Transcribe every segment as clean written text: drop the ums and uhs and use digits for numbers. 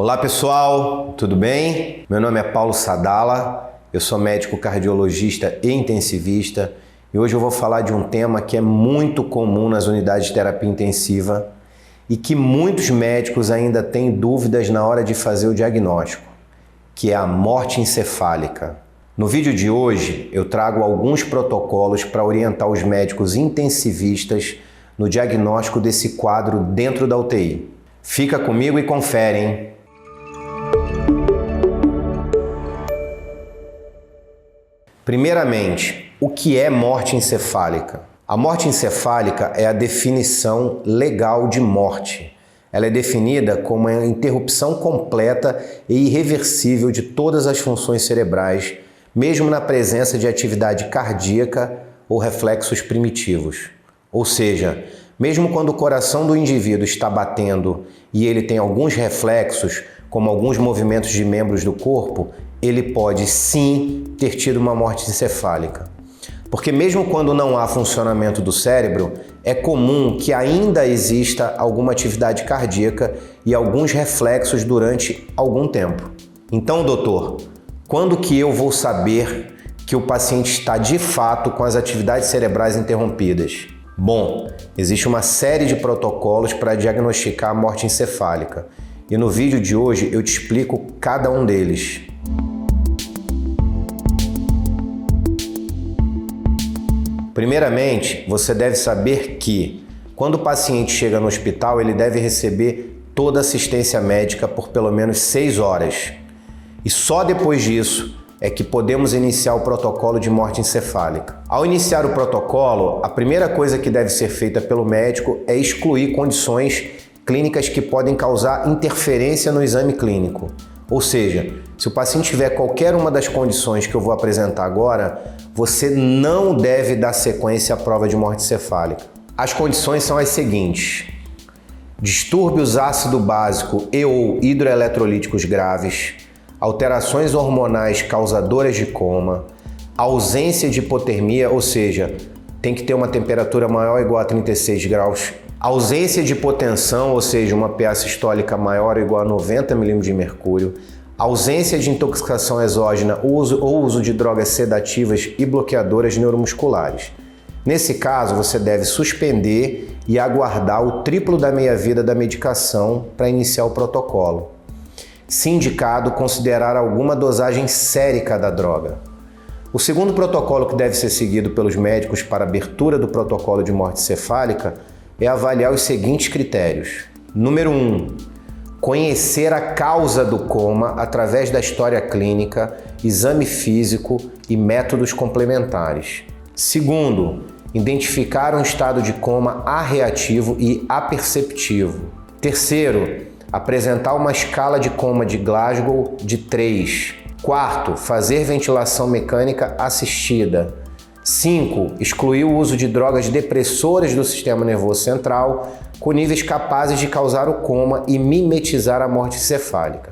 Olá pessoal, tudo bem? Meu nome é Paulo Sadala, eu sou médico cardiologista e intensivista e hoje eu vou falar de um tema que é muito comum nas unidades de terapia intensiva e que muitos médicos ainda têm dúvidas na hora de fazer o diagnóstico, que é a morte encefálica. No vídeo de hoje eu trago alguns protocolos para orientar os médicos intensivistas no diagnóstico desse quadro dentro da UTI. Fica comigo e confere, hein? Primeiramente, o que é morte encefálica? A morte encefálica é a definição legal de morte. Ela é definida como a interrupção completa e irreversível de todas as funções cerebrais, mesmo na presença de atividade cardíaca ou reflexos primitivos. Ou seja, mesmo quando o coração do indivíduo está batendo e ele tem alguns reflexos, como alguns movimentos de membros do corpo, ele pode sim ter tido uma morte encefálica. Porque mesmo quando não há funcionamento do cérebro, é comum que ainda exista alguma atividade cardíaca e alguns reflexos durante algum tempo. Então, doutor, quando que eu vou saber que o paciente está de fato com as atividades cerebrais interrompidas? Bom, existe uma série de protocolos para diagnosticar a morte encefálica e no vídeo de hoje eu te explico cada um deles. Primeiramente, você deve saber que, quando o paciente chega no hospital, ele deve receber toda a assistência médica por pelo menos 6 horas. E só depois disso é que podemos iniciar o protocolo de morte encefálica. Ao iniciar o protocolo, a primeira coisa que deve ser feita pelo médico é excluir condições clínicas que podem causar interferência no exame clínico. Ou seja, se o paciente tiver qualquer uma das condições que eu vou apresentar agora, você não deve dar sequência à prova de morte encefálica. As condições são as seguintes: distúrbios ácido-básico e ou hidroeletrolíticos graves, alterações hormonais causadoras de coma, ausência de hipotermia, ou seja, tem que ter uma temperatura maior ou igual a 36 graus, ausência de hipotensão, ou seja, uma PA sistólica maior ou igual a 90 mm de mercúrio, ausência de intoxicação exógena ou uso de drogas sedativas e bloqueadoras neuromusculares. Nesse caso, você deve suspender e aguardar o triplo da meia-vida da medicação para iniciar o protocolo. Se indicado, considerar alguma dosagem sérica da droga. O segundo protocolo que deve ser seguido pelos médicos para abertura do protocolo de morte encefálica é avaliar os seguintes critérios. Número 1. Conhecer a causa do coma através da história clínica, exame físico e métodos complementares. Segundo, identificar um estado de coma arreativo e aperceptivo. Terceiro, apresentar uma escala de coma de Glasgow de 3. Quarto, fazer ventilação mecânica assistida. 5. Excluir o uso de drogas depressoras do sistema nervoso central com níveis capazes de causar o coma e mimetizar a morte encefálica.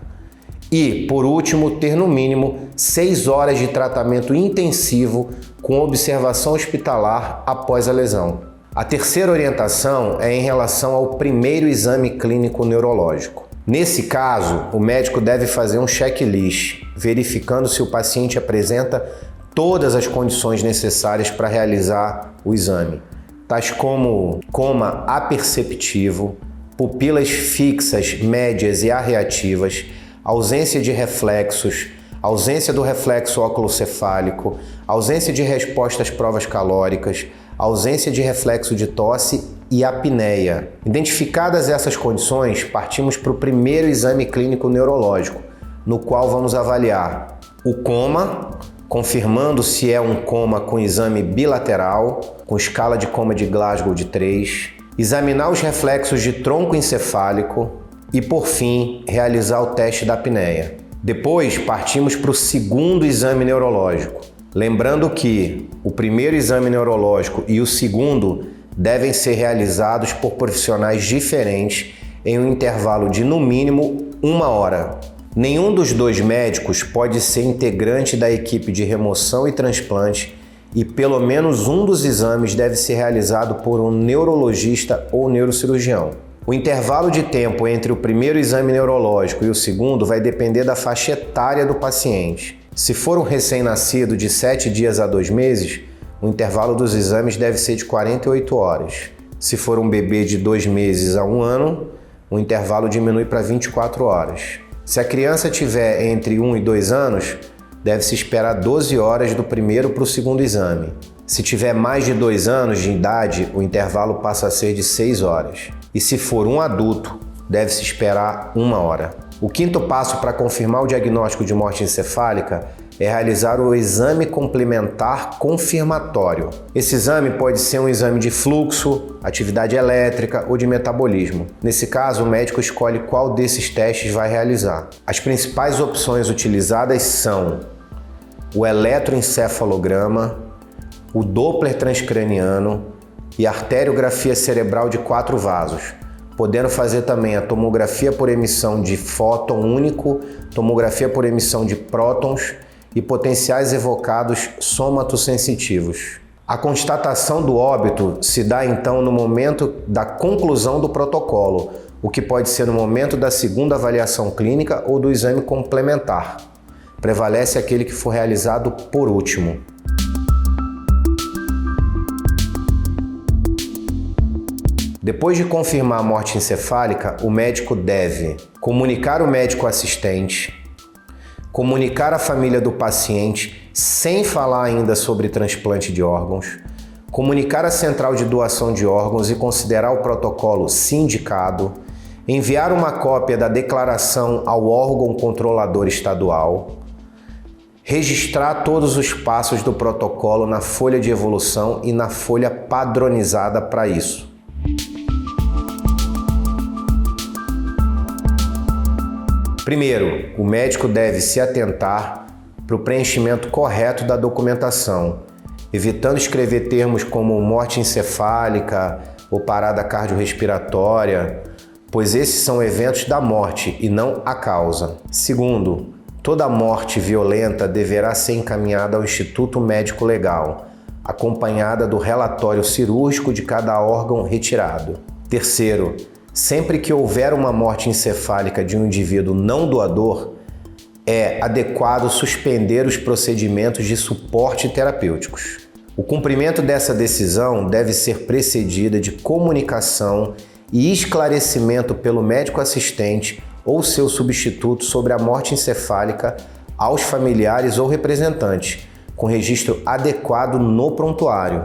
E, por último, ter no mínimo 6 horas de tratamento intensivo com observação hospitalar após a lesão. A terceira orientação é em relação ao primeiro exame clínico neurológico. Nesse caso, o médico deve fazer um checklist, verificando se o paciente apresenta todas as condições necessárias para realizar o exame, tais como coma aperceptivo, pupilas fixas, médias e arreativas, ausência de reflexos, ausência do reflexo óculocefálico, ausência de resposta às provas calóricas, ausência de reflexo de tosse e apneia. Identificadas essas condições, partimos para o primeiro exame clínico neurológico, no qual vamos avaliar o coma, confirmando se é um coma com exame bilateral, com escala de coma de Glasgow de 3, examinar os reflexos de tronco encefálico e, por fim, realizar o teste da apneia. Depois, partimos para o segundo exame neurológico. Lembrando que o primeiro exame neurológico e o segundo devem ser realizados por profissionais diferentes em um intervalo de, no mínimo, 1 hora. Nenhum dos dois médicos pode ser integrante da equipe de remoção e transplante e pelo menos um dos exames deve ser realizado por um neurologista ou neurocirurgião. O intervalo de tempo entre o primeiro exame neurológico e o segundo vai depender da faixa etária do paciente. Se for um recém-nascido de 7 dias a 2 meses, o intervalo dos exames deve ser de 48 horas. Se for um bebê de 2 meses a 1 ano, o intervalo diminui para 24 horas. Se a criança tiver entre 1 e 2 anos, deve-se esperar 12 horas do primeiro para o segundo exame. Se tiver mais de 2 anos de idade, o intervalo passa a ser de 6 horas. E se for um adulto, deve-se esperar 1 hora. O quinto passo para confirmar o diagnóstico de morte encefálica é realizar o exame complementar confirmatório. Esse exame pode ser um exame de fluxo, atividade elétrica ou de metabolismo. Nesse caso, o médico escolhe qual desses testes vai realizar. As principais opções utilizadas são o eletroencefalograma, o Doppler transcraniano e a arteriografia cerebral de 4 vasos, podendo fazer também a tomografia por emissão de fóton único, tomografia por emissão de prótons e potenciais evocados somatosensitivos. A constatação do óbito se dá então no momento da conclusão do protocolo, o que pode ser no momento da segunda avaliação clínica ou do exame complementar. Prevalece aquele que for realizado por último. Depois de confirmar a morte encefálica, o médico deve comunicar o médico assistente, comunicar a família do paciente sem falar ainda sobre transplante de órgãos, comunicar a central de doação de órgãos e considerar o protocolo se indicado, enviar uma cópia da declaração ao órgão controlador estadual, registrar todos os passos do protocolo na folha de evolução e na folha padronizada para isso. Primeiro, o médico deve se atentar para o preenchimento correto da documentação, evitando escrever termos como morte encefálica ou parada cardiorrespiratória, pois esses são eventos da morte e não a causa. Segundo, toda morte violenta deverá ser encaminhada ao Instituto Médico Legal, acompanhada do relatório cirúrgico de cada órgão retirado. Terceiro, sempre que houver uma morte encefálica de um indivíduo não doador, é adequado suspender os procedimentos de suporte terapêuticos. O cumprimento dessa decisão deve ser precedida de comunicação e esclarecimento pelo médico assistente ou seu substituto sobre a morte encefálica aos familiares ou representantes, com registro adequado no prontuário.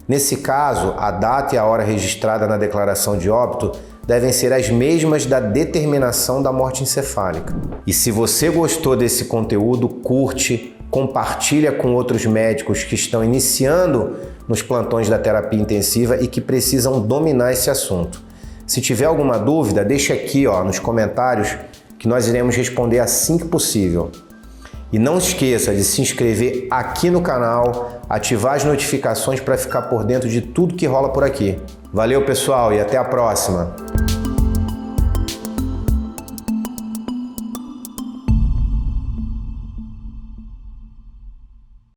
Nesse caso, a data e a hora registrada na declaração de óbito devem ser as mesmas da determinação da morte encefálica. E se você gostou desse conteúdo, curte, compartilha com outros médicos que estão iniciando nos plantões da terapia intensiva e que precisam dominar esse assunto. Se tiver alguma dúvida, deixa aqui nos comentários que nós iremos responder assim que possível. E não esqueça de se inscrever aqui no canal, ativar as notificações para ficar por dentro de tudo que rola por aqui. Valeu, pessoal, e até a próxima!